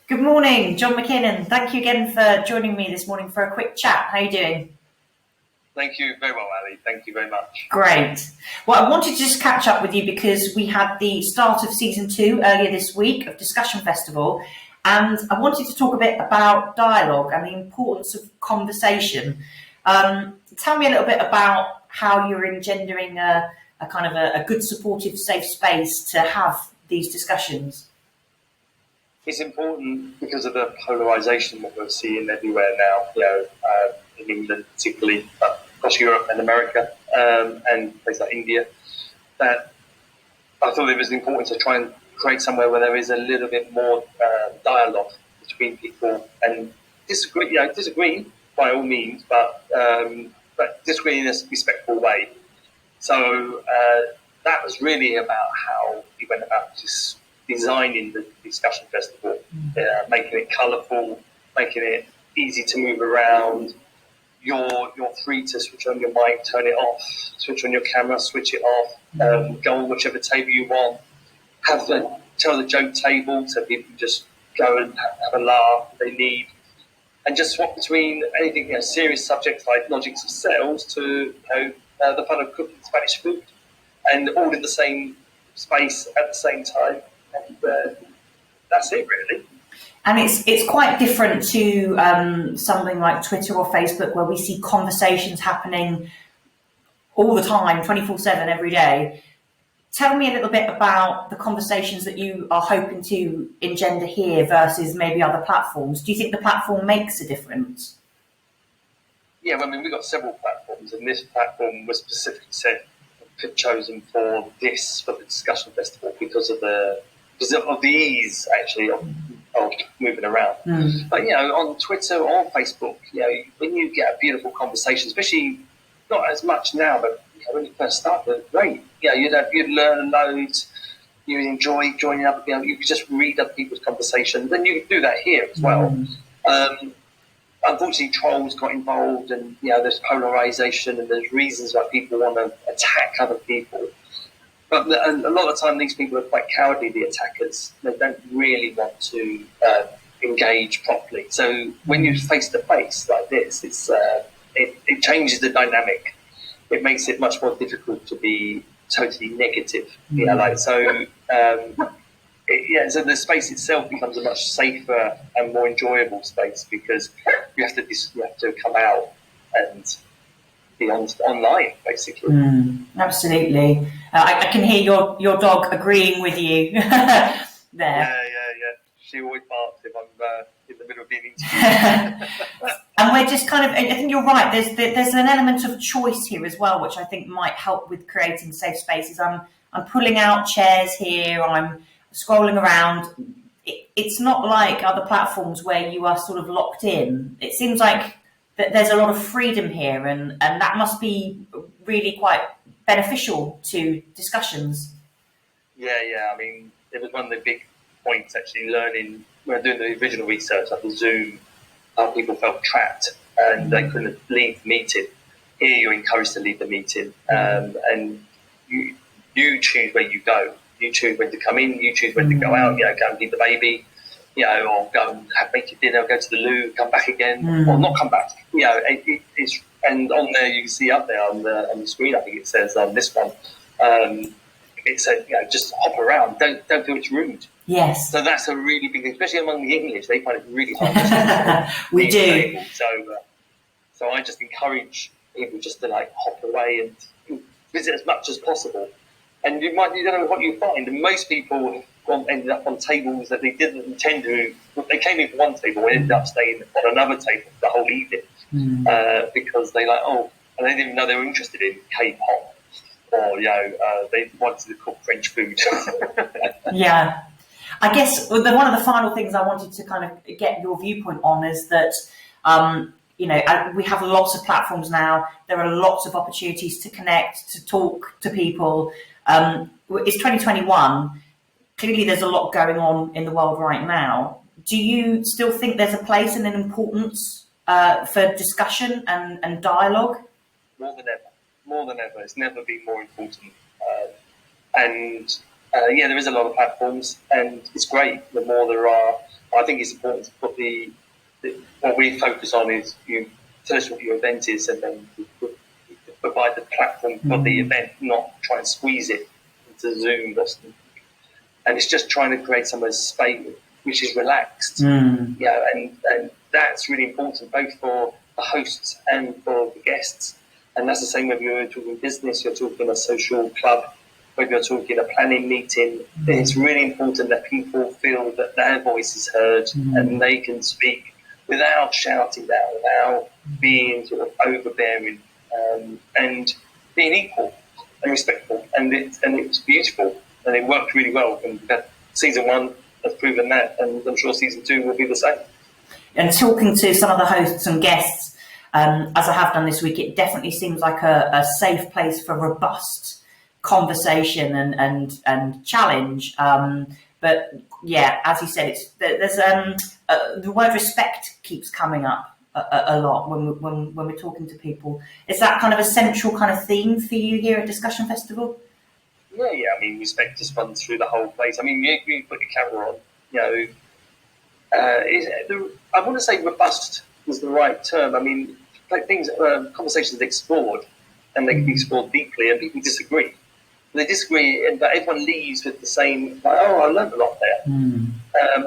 Good morning, John McKinnon. Thank you again for joining me this morning for a quick chat. How are you doing? Thank you very well, Ali. Thank you very much. Great. Well, I wanted to just catch up with you because we had the start of season 2 earlier this week of Discussion Festival, and I wanted to talk a bit about dialogue and the importance of conversation. Tell me a little bit about how you're engendering a kind of a good, supportive, safe space to have these discussions. It's important because of the polarisation that we're seeing everywhere now, in England particularly, but across Europe and America, and places like India, that I thought it was important to try and create somewhere where there is a little bit more dialogue between people and disagree by all means, but disagree in a respectful way. So that was really about how we went about just designing the discussion festival, making it colourful, making it easy to move around. You're free to switch on your mic, turn it off, switch on your camera, switch it off, go on whichever table you want. Tell the joke table so people just go and have a laugh if they need, and just swap between anything, serious subjects like logics of sales to the fun of cooking Spanish food, and all in the same space at the same time. And that's it, really. And it's quite different to something like Twitter or Facebook, where we see conversations happening all the time, 24/7, every day. Tell me a little bit about the conversations that you are hoping to engender here versus maybe other platforms. Do you think the platform makes a difference? Yeah, I mean, we've got several platforms, and this platform was specifically chosen for the discussion festival because of the ease, actually, of moving around. But on Twitter or Facebook, when you get a beautiful conversation, especially not as much now, but when you first started, great. You'd learn loads. You enjoy joining up. You could just read other people's conversations. Then you can do that here as well. Unfortunately, trolls got involved, and there's polarisation, and there's reasons why people want to attack other people. But a lot of the time, these people are quite cowardly, the attackers. They don't really want to engage properly. So when you're face-to-face like this, it changes the dynamic. It makes it much more difficult to be totally negative. So the space itself becomes a much safer and more enjoyable space because you have to come out and be online, basically. Absolutely. I can hear your dog agreeing with you there. Yeah. She always barks if I'm in the middle of being interviewed. And we're just I think you're right. There's an element of choice here as well, which I think might help with creating safe spaces. I'm pulling out chairs here. I'm scrolling around. It's not like other platforms where you are sort of locked in. It seems like that there's a lot of freedom here, and that must be really quite beneficial to discussions. Yeah. I mean, it was one of the big points actually learning when doing the original research after Zoom, how people felt trapped and they couldn't leave the meeting. Here you're encouraged to leave the meeting, and you choose where you go. You choose when to come in, you choose when to go out, go and feed the baby, or go and make your dinner, go to the loo, come back again, or not come back. It's, and on there you can see up there on the screen, I think it says on this one, it said, just hop around, don't feel it's rude. Yes. So that's a really big thing, especially among the English. They find it really hard. We do. So I just encourage people just to hop away and visit as much as possible. And you don't know what you find. And most people ended up on tables that they didn't intend to. They came in for one table and ended up staying on another table the whole evening because they and they didn't even know they were interested in K-pop or they wanted to cook French food. Yeah. I guess one of the final things I wanted to kind of get your viewpoint on is that, we have lots of platforms now. There are lots of opportunities to connect, to talk to people. It's 2021. Clearly, there's a lot going on in the world right now. Do you still think there's a place and an importance for discussion and dialogue? More than ever. It's never been more important. There is a lot of platforms, and it's great. The more there are, I think it's important to put what we focus on is you tell us what your event is, and then provide the platform for the event, not try and squeeze it into Zoom or something. And it's just trying to create some space which is relaxed, and that's really important both for the hosts and for the guests. And that's the same whether you're talking business, you're talking a social club, whether you're talking a planning meeting. It's really important that people feel that their voice is heard and they can speak without shouting down, without being sort of overbearing, and being equal and respectful. And it's beautiful, and it worked really well. And season 1 has proven that, and I'm sure season 2 will be the same. And talking to some of the hosts and guests, as I have done this week, it definitely seems like a safe place for robust conversation and challenge. But yeah, as you said, there's the word respect keeps coming up a lot when we're talking to people. Is that kind of a central kind of theme for you here at Discussion Festival? Yeah. I mean, respect just runs through the whole place. I mean, you put your camera on, I want to say robust is the right term. I mean, like conversations explored, and they can be explored deeply, and people disagree. They disagree, but everyone leaves with the same, I learned a lot there.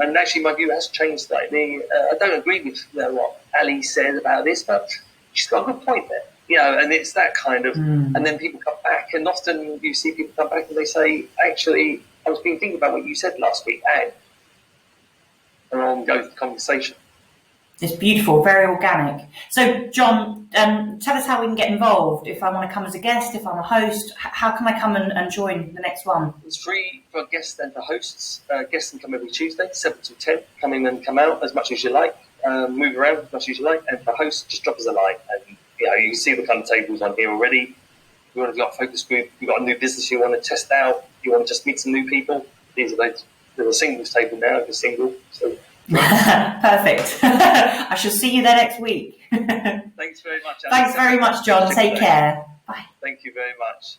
And actually, my view has changed slightly. I don't agree with what Ali said about this, but she's got a good point there. And it's that kind of, and then people come back, and often you see people come back and they say, actually, I was thinking about what you said last week, and on goes the conversation. It's beautiful, very organic. So, John, tell us how we can get involved. If I want to come as a guest, if I'm a host, how can I come and join the next one? It's free for guests and for hosts. Guests can come every Tuesday, 7 to 10. Come in and come out as much as you like. Move around as much as you like. And for hosts, just drop us a line. And you can see the kind of tables on here already. You want to got a focus group, you've got a new business you want to test out, you want to just meet some new people. These are those. There's a singles table now, if you're single. So. Perfect. I shall see you there next week. Thanks very much, Alex. Thanks very much, John. Take care. Bye. Thank you very much.